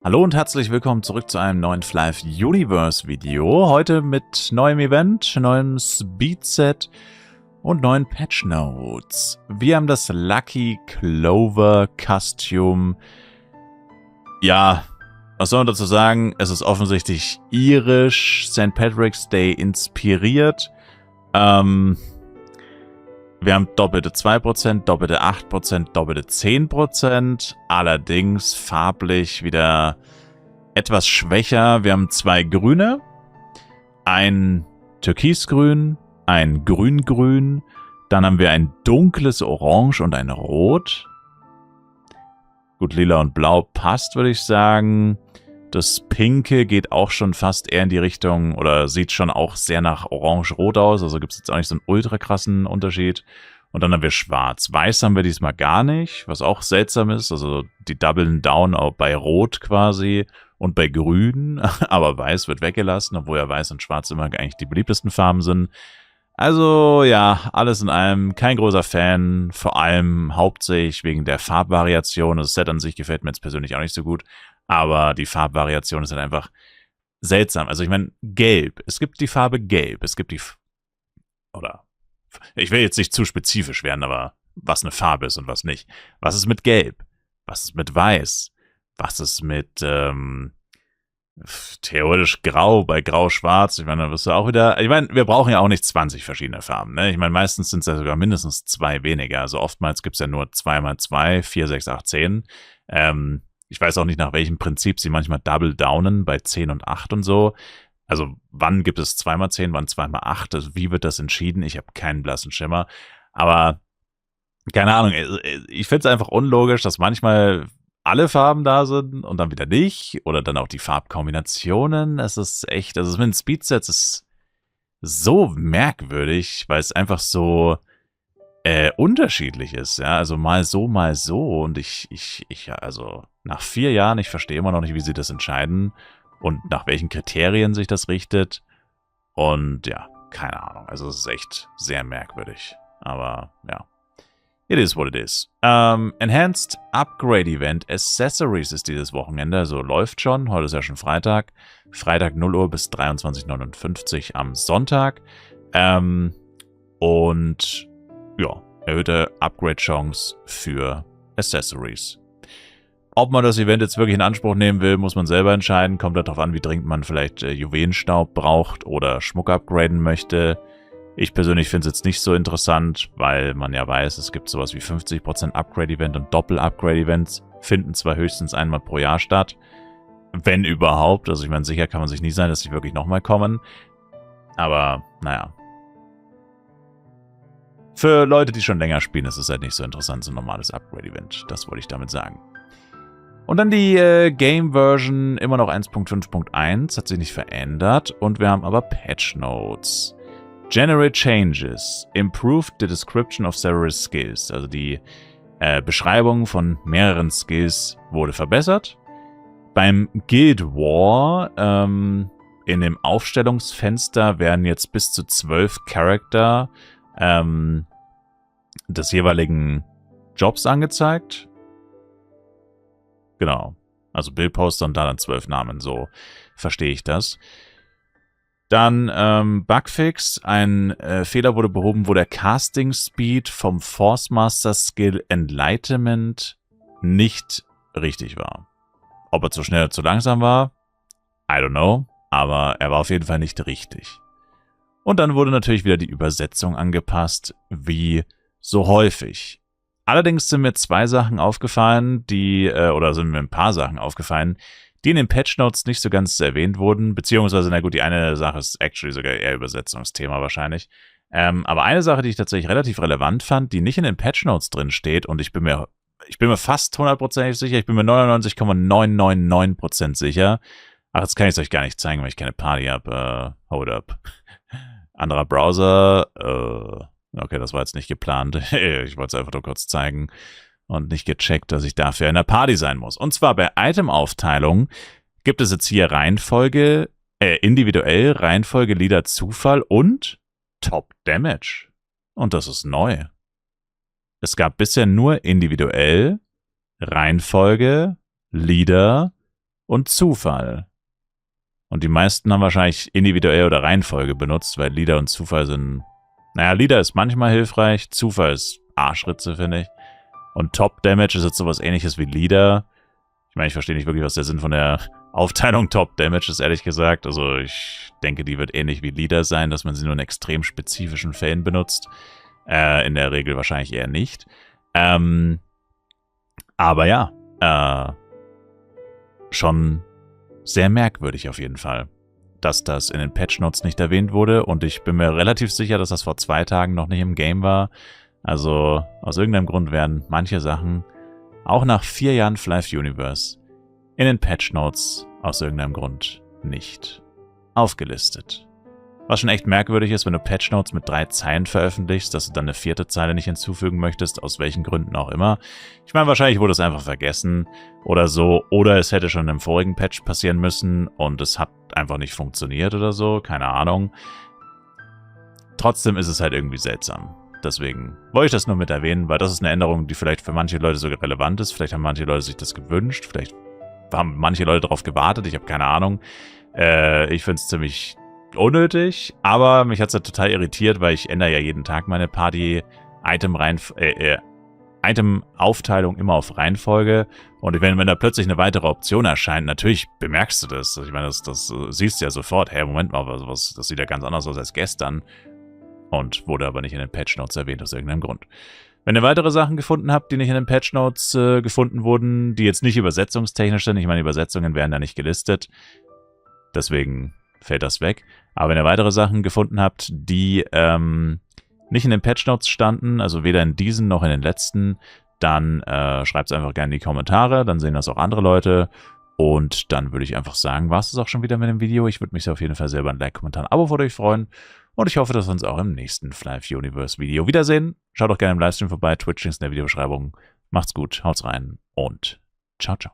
Hallo und herzlich willkommen zurück zu einem neuen Flive Universe Video. Heute mit neuem Event, neuem Speedset und neuen Patch Notes. Wir haben das Lucky Clover Costume. Ja, was soll man dazu sagen? Es ist offensichtlich irisch, St. Patrick's Day inspiriert. Wir haben doppelte 2%, doppelte 8%, doppelte 10%. Allerdings farblich wieder etwas schwächer. Wir haben zwei grüne, ein türkisgrün, ein grüngrün. Dann haben wir ein dunkles Orange und ein Rot. Gut, lila und blau passt, würde ich sagen. Das Pinke geht auch schon fast eher in die Richtung, oder sieht schon auch sehr nach Orange-Rot aus. Also gibt es jetzt auch nicht so einen ultra krassen Unterschied. Und dann haben wir Schwarz. Weiß haben wir diesmal gar nicht, was auch seltsam ist. Also die doublen down auch bei Rot quasi und bei Grün. Aber Weiß wird weggelassen, obwohl ja Weiß und Schwarz immer eigentlich die beliebtesten Farben sind. Also ja, alles in allem kein großer Fan. Vor allem hauptsächlich wegen der Farbvariation. Das Set an sich gefällt mir jetzt persönlich auch nicht so gut. Aber die Farbvariation ist halt einfach seltsam. Also ich meine, Gelb. Es gibt die Farbe Gelb. Es gibt die... Oder... Ich will jetzt nicht zu spezifisch werden, aber was eine Farbe ist und was nicht. Was ist mit Gelb? Was ist mit Weiß? Was ist mit... theoretisch Grau, bei Grau-Schwarz? Ich meine, da wirst du auch wieder... Ich meine, wir brauchen ja auch nicht 20 verschiedene Farben, ne? Ich meine, meistens sind es ja sogar mindestens 2 weniger. Also oftmals gibt es ja nur 2 mal 2, 4, 6, 8, 10. Ich weiß auch nicht, nach welchem Prinzip sie manchmal double downen bei 10 und 8 und so. Also wann gibt es 2 mal 10, wann 2 mal 8? Also, wie wird das entschieden? Ich habe keinen blassen Schimmer. Aber keine Ahnung, ich finde es einfach unlogisch, dass manchmal alle Farben da sind und dann wieder nicht. Oder dann auch die Farbkombinationen. Es ist echt, also mit den Speedsets ist so merkwürdig, weil es einfach so unterschiedlich ist, ja, also mal so und also nach 4 Jahren, ich verstehe immer noch nicht, wie sie das entscheiden und nach welchen Kriterien sich das richtet und ja, keine Ahnung, also es ist echt sehr merkwürdig, aber ja, it is what it is. Enhanced Upgrade Event Accessories ist dieses Wochenende, also läuft schon, heute ist ja schon Freitag 0 Uhr bis 23:59 am Sonntag, und ja, erhöhte Upgrade-Chance für Accessories. Ob man das Event jetzt wirklich in Anspruch nehmen will, muss man selber entscheiden. Kommt darauf an, wie dringend man vielleicht Juwelenstaub braucht oder Schmuck upgraden möchte. Ich persönlich finde es jetzt nicht so interessant, weil man ja weiß, es gibt sowas wie 50% Upgrade-Event und Doppel-Upgrade-Events. Finden zwar höchstens einmal pro Jahr statt. Wenn überhaupt. Also ich meine, sicher kann man sich nie sein, dass sie wirklich nochmal kommen. Aber, naja. Für Leute, die schon länger spielen, ist es halt nicht so interessant, so ein normales Upgrade-Event. Das wollte ich damit sagen. Und dann die Game-Version, immer noch 1.5.1, hat sich nicht verändert. Und wir haben aber Patch Notes. Generate Changes. Improved the description of several skills. Also die Beschreibung von mehreren Skills wurde verbessert. Beim Guild War, in dem Aufstellungsfenster werden jetzt bis zu 12 Charakter des jeweiligen Jobs angezeigt. Genau. Also Bildposter und dann 12 Namen. So verstehe ich das. Dann Bugfix. Ein Fehler wurde behoben, wo der Casting Speed vom Force Master Skill Enlightenment nicht richtig war. Ob er zu schnell oder zu langsam war, I don't know. Aber er war auf jeden Fall nicht richtig. Und dann wurde natürlich wieder die Übersetzung angepasst, wie so häufig. Allerdings sind mir 2 Sachen aufgefallen, oder sind mir ein paar Sachen aufgefallen, die in den Patch Notes nicht so ganz erwähnt wurden, beziehungsweise, na gut, die eine Sache ist actually sogar eher Übersetzungsthema wahrscheinlich. Aber eine Sache, die ich tatsächlich relativ relevant fand, die nicht in den Patch Notes drin steht, und ich bin mir fast 100% sicher, ich bin mir 99,999% sicher. Ach, jetzt kann ich es euch gar nicht zeigen, weil ich keine Party habe. Hold up. Anderer Browser. Okay, das war jetzt nicht geplant. Ich wollte es einfach nur kurz zeigen und nicht gecheckt, dass ich dafür in der Party sein muss. Und zwar bei Item-Aufteilung gibt es jetzt hier Reihenfolge, individuell, Reihenfolge, Leader, Zufall und Top Damage. Und das ist neu. Es gab bisher nur individuell, Reihenfolge, Leader und Zufall. Und die meisten haben wahrscheinlich individuell oder Reihenfolge benutzt, weil Leader und Zufall sind... Naja, Leader ist manchmal hilfreich, Zufall ist Arschritze, finde ich. Und Top Damage ist jetzt sowas ähnliches wie Leader. Ich meine, ich verstehe nicht wirklich, was der Sinn von der Aufteilung Top Damage ist, ehrlich gesagt. Also ich denke, die wird ähnlich wie Leader sein, dass man sie nur in extrem spezifischen Fällen benutzt. In der Regel wahrscheinlich eher nicht. Aber ja, schon sehr merkwürdig auf jeden Fall, dass das in den Patch Notes nicht erwähnt wurde. Und ich bin mir relativ sicher, dass das vor 2 Tagen noch nicht im Game war. Also aus irgendeinem Grund werden manche Sachen, auch nach 4 Jahren Flive Universe, in den Patch Notes aus irgendeinem Grund nicht aufgelistet. Was schon echt merkwürdig ist, wenn du Patch Notes mit 3 Zeilen veröffentlichst, dass du dann eine 4. Zeile nicht hinzufügen möchtest, aus welchen Gründen auch immer. Ich meine, wahrscheinlich wurde es einfach vergessen oder so, oder es hätte schon im vorigen Patch passieren müssen und es hat einfach nicht funktioniert oder so, keine Ahnung. Trotzdem ist es halt irgendwie seltsam. Deswegen wollte ich das nur mit erwähnen, weil das ist eine Änderung, die vielleicht für manche Leute sogar relevant ist. Vielleicht haben manche Leute sich das gewünscht, vielleicht haben manche Leute darauf gewartet, ich habe keine Ahnung. Ich finde es ziemlich unnötig, aber mich hat es ja total irritiert, weil ich ändere ja jeden Tag meine Party-Item-Aufteilung immer auf Reihenfolge. Und wenn da plötzlich eine weitere Option erscheint, natürlich bemerkst du das. Ich meine, das siehst du ja sofort. Hey, Moment mal, das sieht ja ganz anders aus als gestern. Und wurde aber nicht in den Patch Notes erwähnt, aus irgendeinem Grund. Wenn ihr weitere Sachen gefunden habt, die nicht in den Patch Notes gefunden wurden, die jetzt nicht übersetzungstechnisch sind, ich meine, Übersetzungen werden da nicht gelistet, deswegen fällt das weg. Aber wenn ihr weitere Sachen gefunden habt, die nicht in den Patch Notes standen, also weder in diesen noch in den letzten, dann schreibt es einfach gerne in die Kommentare, dann sehen das auch andere Leute. Und dann würde ich einfach sagen, war es auch schon wieder mit dem Video. Ich würde mich auf jeden Fall selber ein Like, Kommentar, ein Abo von euch freuen. Und ich hoffe, dass wir uns auch im nächsten Flive Universe Video wiedersehen. Schaut doch gerne im Livestream vorbei, Twitch ist in der Videobeschreibung. Macht's gut, haut's rein und ciao, ciao.